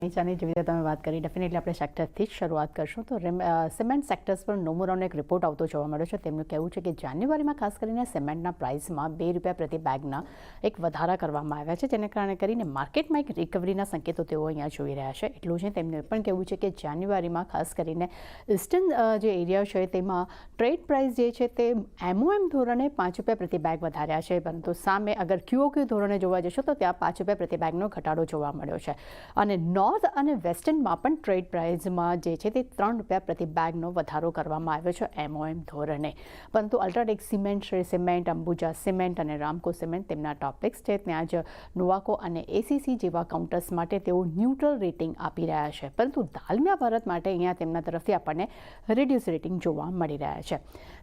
નીચાની જેવી રીતે તમે વાત કરી ડેફિનેટલી આપણે સેક્ટરથી જ શરૂઆત કરશું તો સિમેન્ટ સેક્ટર્સ પર નોમુરાનો એક રિપોર્ટ આવતો જોવા મળ્યો છે. તેમનું કહેવું છે કે જાન્યુઆરીમાં ખાસ કરીને સિમેન્ટના પ્રાઇસમાં ₹2 પ્રતિ બેગના એક વધારા કરવામાં આવ્યા છે, જેને કારણે કરીને માર્કેટમાં એક રિકવરીના સંકેતો તેઓ અહીંયા જોઈ રહ્યા છે. એટલું જ તેમનું પણ કહેવું છે કે જાન્યુઆરીમાં ખાસ કરીને ઇસ્ટર્ન જે એરિયા છે તેમાં ટ્રેડ પ્રાઇસ જે છે તે MOM ધોરણે ₹5 પ્રતિ બેગ વધાર્યા છે, પરંતુ સામે અગર QOQ ધોરણે જોવા જશો તો ત્યાં ₹5 પ્રતિ બેગનો ઘટાડો જોવા મળ્યો છે. અને નોર્થ અને વેસ્ટર્નમાં પણ ટ્રેડ પ્રાઇસમાં જે છે તે ₹3 પ્રતિ બેગનો વધારો કરવામાં આવ્યો છે MOM ધોરણે. પરંતુ UltraTech cement, Shri cement, Ambuja cement અને રામકો સિમેન્ટ તેમના ટોપિક્સ છે. ત્યાં જ નોવાકો અને ACC જેવા કાઉન્ટર્સ માટે તેઓ ન્યુટ્રલ રેટિંગ આપી રહ્યા છે, પરંતુ દાલમિયા ભારત માટે અહીંયા તેમના તરફથી આપણને રિડ્યુસ રેટિંગ જોવા મળી રહ્યા છે.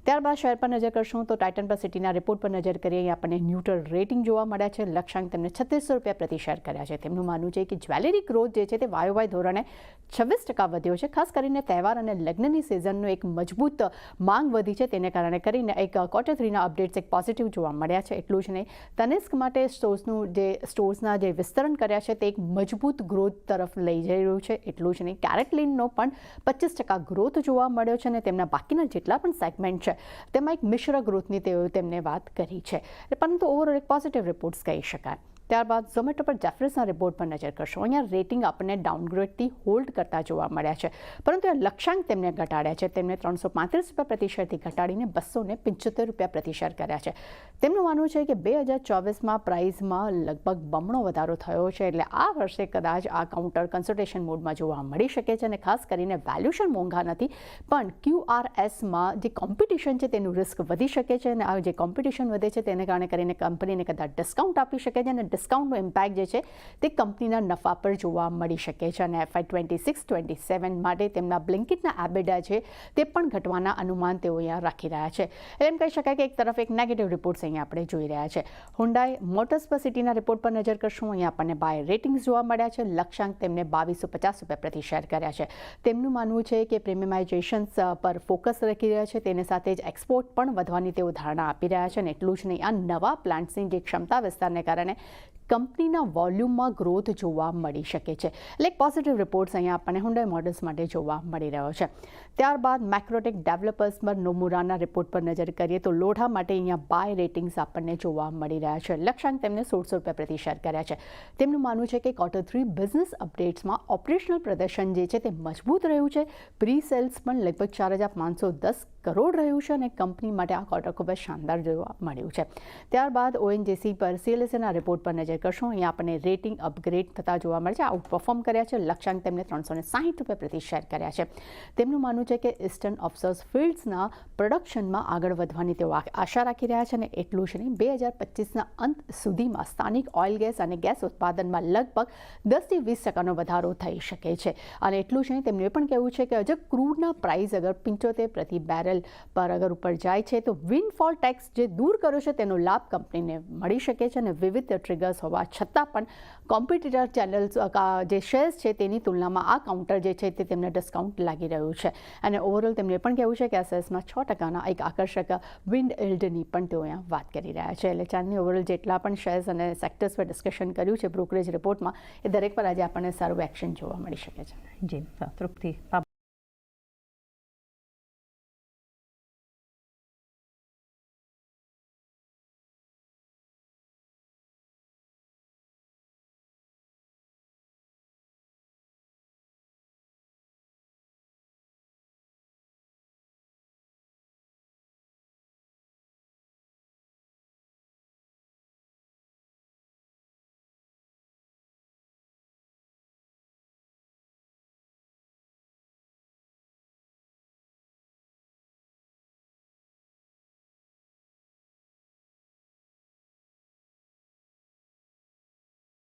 ત્યારબાદ શહેર પર નજર કરશું તો ટાઇટન પ્લસ સિટીના રિપોર્ટ પર નજર કરીએ. અહીંયા આપણને ન્યુટ્રલ રેટિંગ જોવા મળ્યા છે. લક્ષ્યાંક તેમને ₹3600 પ્રતિ શેર કર્યા છે. તેમનું માનવું છે કે જ્વેલરી ગ્રોથ જે છે તે YOY ધોરણે 26% વધ્યો છે. ખાસ કરીને તહેવાર અને લગ્નની સિઝનનો એક મજબૂત માંગ વધી છે, તેને કારણે કરીને એક Q3ના અપડેટ્સ એક પોઝિટિવ જોવા મળ્યા છે. એટલું જ નહીં, તનિષ્ક માટે સ્ટોર્સના જે વિસ્તરણ કર્યા છે તે એક મજબૂત ગ્રોથ તરફ લઈ જઈ રહ્યું છે. એટલું જ નહીં, કેરેટલિનનો પણ 25% ગ્રોથ જોવા મળ્યો છે અને તેમના બાકીના જેટલા પણ સેગમેન્ટ છે તેમાં એક મિશ્ર ગ્રોથની તેમને વાત કરી છે, પરંતુ ઓવરઓલ એક પોઝિટિવ રિપોર્ટ્સ કહી શકાય. ત્યારબાદ ઝોમેટો પર જેફરીસના રિપોર્ટ પર નજર કરશો. અહીંયા રેટિંગ આપણને ડાઉનગ્રેડથી હોલ્ડ કરતા જોવા મળ્યા છે, પરંતુ આ લક્ષ્યાંક તેમને ઘટાડ્યા છે. તેમને ₹335 પ્રતિ શેરથી ઘટાડીને ₹275 પ્રતિ શેર કર્યા છે. તેમનું માનવું છે કે 2024માં પ્રાઇસમાં લગભગ બમણો વધારો થયો છે, એટલે આ વર્ષે કદાચ આ કાઉન્ટર કન્સલ્ટેશન મોડમાં જોવા મળી શકે છે. અને ખાસ કરીને વેલ્યુએશન મોંઘા નથી, પણ QRSમાં જે કોમ્પિટિશન છે તેનું રિસ્ક વધી શકે છે, અને આ જે કોમ્પિટિશન વધે છે તેને કારણે કરીને કંપનીને કદાચ ડિસ્કાઉન્ટ આપી શકે છે, અને ડિસ્કાઉન્ટનો ઇમ્પેક્ટ જે છે તે કંપનીના નફા પર જોવા મળી શકે છે. અને FY 26-27 માટે તેમના બ્લિંકિટના એબિડા છે તે પણ ઘટવાના અનુમાન તેઓ અહીંયા રાખી રહ્યા છે. એટલે એમ કહી શકાય કે એક તરફ એક નેગેટિવ રિપોર્ટ્સ અહીંયા આપણે જોઈ રહ્યા છે. હુન્ડાઈ મોટર્સ પર સિટીના રિપોર્ટ પર નજર કરશું. અહીંયા આપણને બાય રેટિંગ્સ જોવા મળ્યા છે. લક્ષ્યાંક તેમને ₹2250 પ્રતિ શેર કર્યા છે. તેમનું માનવું છે કે પ્રીમિયમાઇઝેશન પર ફોકસ રાખી રહ્યા છે, તેને સાથે જ એક્સપોર્ટ પણ વધવાની તેઓ ધારણા આપી રહ્યા છે. અને એટલું જ નહીં, આ નવા પ્લાન્ટ્સની જે ક્ષમતા વિસ્તારને કારણે કંપનીના વોલ્યુમમાં ગ્રોથ જોવા મળી શકે છે. એટલે એક પોઝિટિવ રિપોર્ટ્સ અહીંયા આપણને હુન્ડાઈ મોડલ્સ માટે જોવા મળી રહ્યો છે. ત્યારબાદ મેક્રોટેક ડેવલપર્સ પર નોમુરાના રિપોર્ટ પર નજર કરીએ તો લોઢા માટે અહીંયા બાય રેટિંગ્સ આપણને જોવા મળી રહ્યા છે. લક્ષ્યાંક તેમને ₹1600 પ્રતિ શેર કર્યા છે. તેમનું માનવું છે કે Q3 બિઝનેસ અપડેટ્સમાં ઓપરેશનલ પ્રદર્શન જે છે તે મજબૂત રહ્યું છે. પ્રી સેલ્સ પણ લગભગ 4,510 કરોડ રહ્યું છે, અને કંપની માટે આ ક્વાર્ટર ખૂબ જ શાનદાર જોવા મળ્યું છે. ત્યારબાદ ONGC પર CLSAના રિપોર્ટ પર નજર કરશું. અહીંયા આપણને રેટિંગ અપગ્રેડ થતા જોવા મળે છે. આઉટ પરફોર્મ કર્યા છે. લક્ષ્યાંક તેમને ₹360 પ્રતિ શેર કર્યા છે. તેમનું માનવું છે કે ઇસ્ટર્ન ઓફશોર ફિલ્ડ્સના પ્રોડક્શનમાં આગળ વધવાની તેઓ આશા રાખી રહ્યા છે. અને એટલું જ નહીં, 2025ના અંત સુધીમાં સ્થાનિક ઓઇલ ગેસ અને ગેસ ઉત્પાદનમાં લગભગ 10-20% વધારો થઈ શકે છે. અને એટલું જ નહીં, તેમનું એ પણ કહેવું છે કે હજુ ક્રૂડના પ્રાઇસ અગર 75 પ્રતિ બેરલ પર અગર ઉપર જાય છે તો વિન્ડફોલ ટેક્સ જે દૂર કર્યો છે તેનો લાભ કંપનીને મળી શકે છે. અને વિવિધ ટ્રિગર્સ હોવા છતાં પણ કોમ્પિટિટર ચેનલ્સ જે શેર્સ છે તેની તુલનામાં આ કાઉન્ટર જે છે તે તેમને ડિસ્કાઉન્ટ લાગી રહ્યું છે. અને ઓવરઓલ તેમનું એ પણ કહેવું છે કે આ શેર્સમાં 6%ના એક આકર્ષક વિન્ડ ઇલ્ડની પણ તેઓ અહીંયા વાત કરી રહ્યા છે. એટલે ચાંદની ઓવરઓલ જેટલા પણ શેર્સ અને સેક્ટર્સ પર ડિસ્કશન કર્યું છે બ્રોકરેજ રિપોર્ટમાં, એ દરેક પર આજે આપણને સારું એક્શન જોવા મળી શકે છે. જી, તૃપ્તિ.